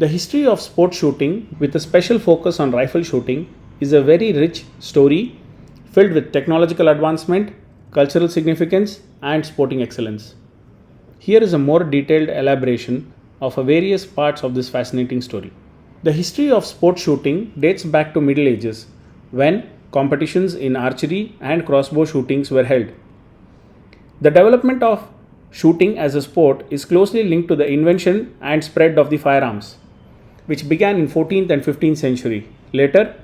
The history of sport shooting, with a special focus on rifle shooting, is a very rich story filled with technological advancement, cultural significance, and sporting excellence. Here is a more detailed elaboration of various parts of this fascinating story. The history of sport shooting dates back to Middle Ages, when competitions in archery and crossbow shootings were held. The development of shooting as a sport is closely linked to the invention and spread of the firearms, which began in 14th and 15th century. Later,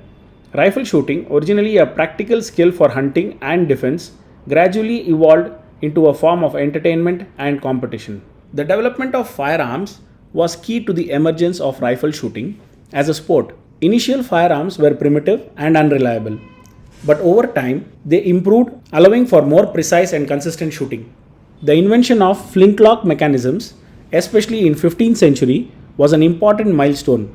rifle shooting, originally a practical skill for hunting and defense, gradually evolved into a form of entertainment and competition. The development of firearms was key to the emergence of rifle shooting as a sport. Initial firearms were primitive and unreliable, but over time they improved, allowing for more precise and consistent shooting. The invention of flintlock mechanisms, especially in 15th century, was an important milestone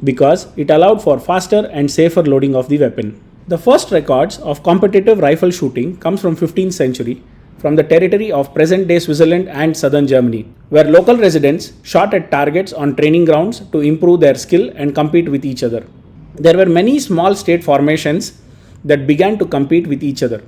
because it allowed for faster and safer loading of the weapon. The first records of competitive rifle shooting comes from 15th century from the territory of present-day Switzerland and southern Germany, where local residents shot at targets on training grounds to improve their skill and compete with each other. There were many small state formations that began to compete with each other.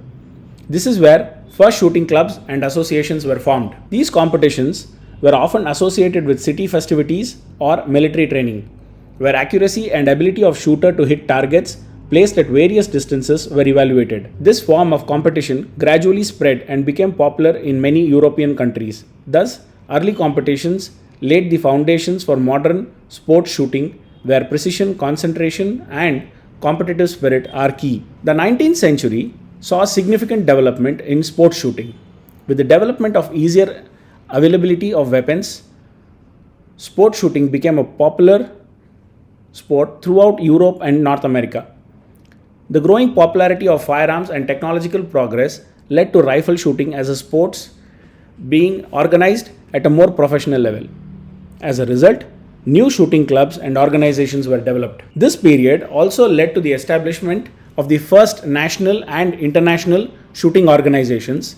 This is where first shooting clubs and associations were formed. These competitions were often associated with city festivities or military training, where accuracy and ability of shooter to hit targets placed at various distances were evaluated. This form of competition gradually spread and became popular in many European countries. Thus, early competitions laid the foundations for modern sports shooting, where precision, concentration, and competitive spirit are key. The 19th century saw significant development in sports shooting. With the development of easier availability of weapons, sport shooting became a popular sport throughout Europe and North America. The growing popularity of firearms and technological progress led to rifle shooting as a sport being organized at a more professional level. As a result, new shooting clubs and organizations were developed. This period also led to the establishment of the first national and international shooting organizations,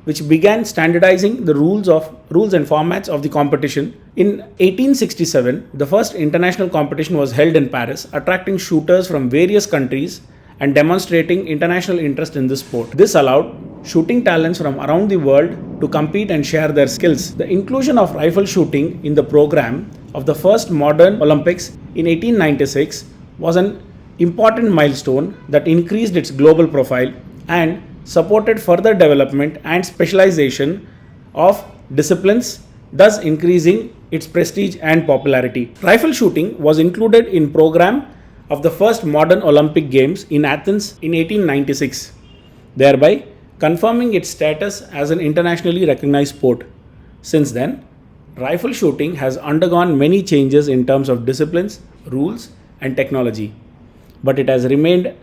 which began standardizing the rules and formats of the competition. In 1867, the first international competition was held in Paris, attracting shooters from various countries and demonstrating international interest in this sport. This allowed shooting talents from around the world to compete and share their skills. The inclusion of rifle shooting in the program of the first modern Olympics in 1896 was an important milestone that increased its global profile and supported further development and specialization of disciplines, thus increasing its prestige and popularity. Rifle shooting was included in program of the first modern Olympic Games in Athens in 1896, thereby confirming its status as an internationally recognized sport. Since then, rifle shooting has undergone many changes in terms of disciplines, rules, and technology, but it has remained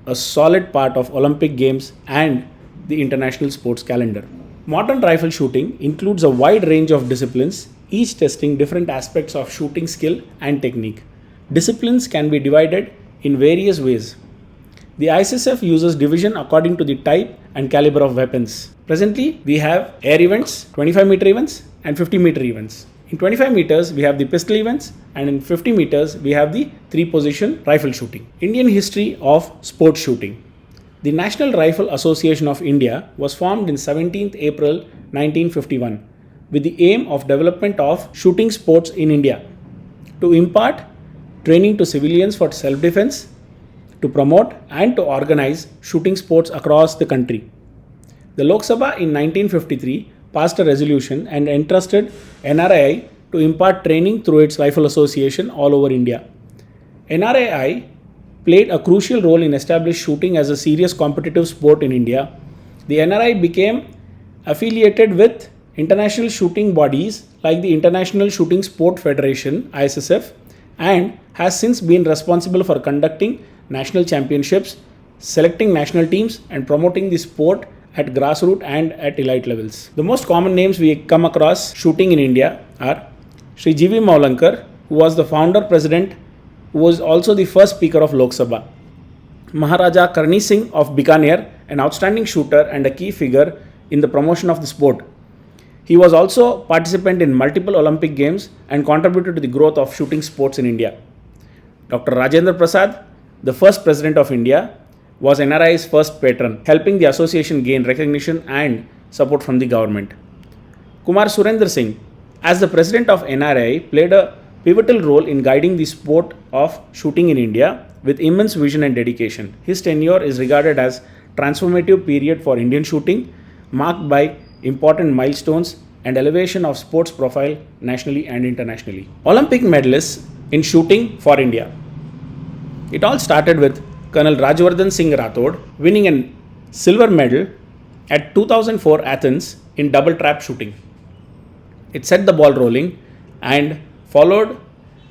a solid part of Olympic Games and the international sports calendar. Modern rifle shooting includes a wide range of disciplines, each testing different aspects of shooting skill and technique. Disciplines can be divided in various ways. The ISSF uses division according to the type and caliber of weapons. Presently, we have air events, 25-meter events, and 50-meter events. In 25 meters, we have the pistol events, and in 50 meters, we have the 3-position rifle shooting. Indian history of sports shooting. The National Rifle Association of India was formed in 17th April 1951 with the aim of development of shooting sports in India, to impart training to civilians for self-defense, to promote and to organize shooting sports across the country. The Lok Sabha in 1953 passed a resolution and entrusted NRAI to impart training through its rifle association all over India. NRAI played a crucial role in establishing shooting as a serious competitive sport in India. The NRAI became affiliated with international shooting bodies like the International Shooting Sport Federation (ISSF) and has since been responsible for conducting national championships, selecting national teams, and promoting the sport at grassroots and at elite levels. The most common names we come across shooting in India are Sri G.V. Maulankar, who was the founder president, who was also the first speaker of Lok Sabha. Maharaja Karni Singh of Bikaner, an outstanding shooter and a key figure in the promotion of the sport. He was also participant in multiple Olympic Games and contributed to the growth of shooting sports in India. Dr. Rajendra Prasad, the first president of India, was NRAI's first patron, helping the association gain recognition and support from the government. Kumar Surendra Singh, as the president of NRAI, played a pivotal role in guiding the sport of shooting in India with immense vision and dedication. His tenure is regarded as transformative period for Indian shooting, marked by important milestones and elevation of sports profile nationally and internationally. Olympic medalists in shooting for India. It all started with Colonel Rajwardhan Singh Rathod winning a silver medal at 2004 Athens in double trap shooting. It set the ball rolling and followed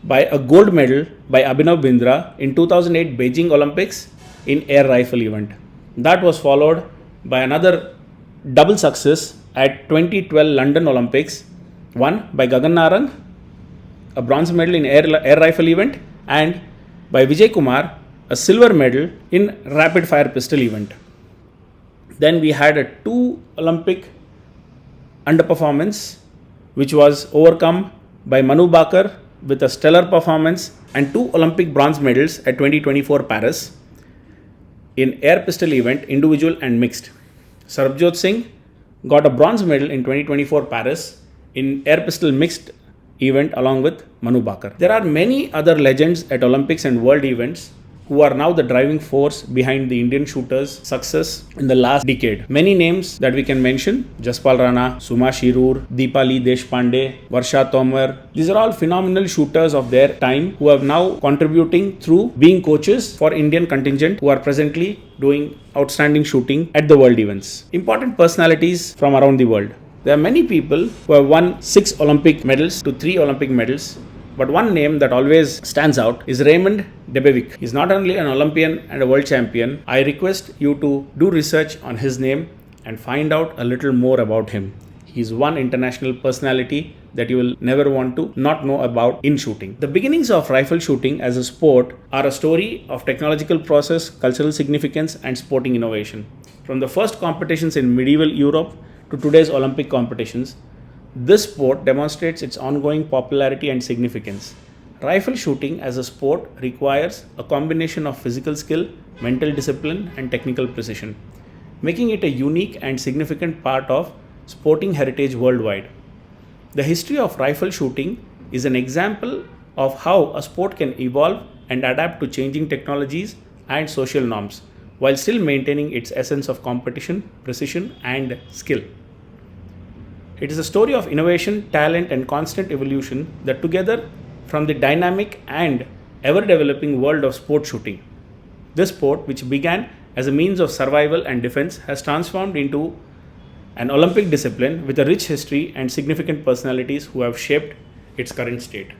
by a gold medal by Abhinav Bindra in 2008 Beijing Olympics in air rifle event. That was followed by another double success at 2012 London Olympics, won by Gagan Narang, a bronze medal in air rifle event, and by Vijay Kumar, a silver medal in rapid fire pistol event. Then we had a 2 Olympic underperformance, which was overcome by Manu Bakar with a stellar performance and 2 Olympic bronze medals at 2024 Paris in air pistol event, individual and mixed. Sarbjot Singh got a bronze medal in 2024 Paris in air pistol mixed event along with Manu Bakar. There are many other legends at Olympics and world events who are now the driving force behind the Indian shooters' success in the last decade. Many names that we can mention: Jaspal Rana, Suma Shirur, Deepali Deshpande, Varsha Tomar. These are all phenomenal shooters of their time who are now contributing through being coaches for Indian contingent who are presently doing outstanding shooting at the world events. Important personalities from around the world. There are many people who have won 6 Olympic medals to 3 Olympic medals. But one name that always stands out is Raymond Debevic. He's not only an Olympian and a world champion. I request you to do research on his name and find out a little more about him. He's one international personality that you will never want to not know about in shooting. The beginnings of rifle shooting as a sport are a story of technological process, cultural significance, and sporting innovation. From the first competitions in medieval Europe to today's Olympic competitions, this sport demonstrates its ongoing popularity and significance. Rifle shooting as a sport requires a combination of physical skill, mental discipline, and technical precision, making it a unique and significant part of sporting heritage worldwide. The history of rifle shooting is an example of how a sport can evolve and adapt to changing technologies and social norms, while still maintaining its essence of competition, precision, and skill. It is a story of innovation, talent, and constant evolution that together from the dynamic and ever-developing world of sport shooting. This sport, which began as a means of survival and defense, has transformed into an Olympic discipline with a rich history and significant personalities who have shaped its current state.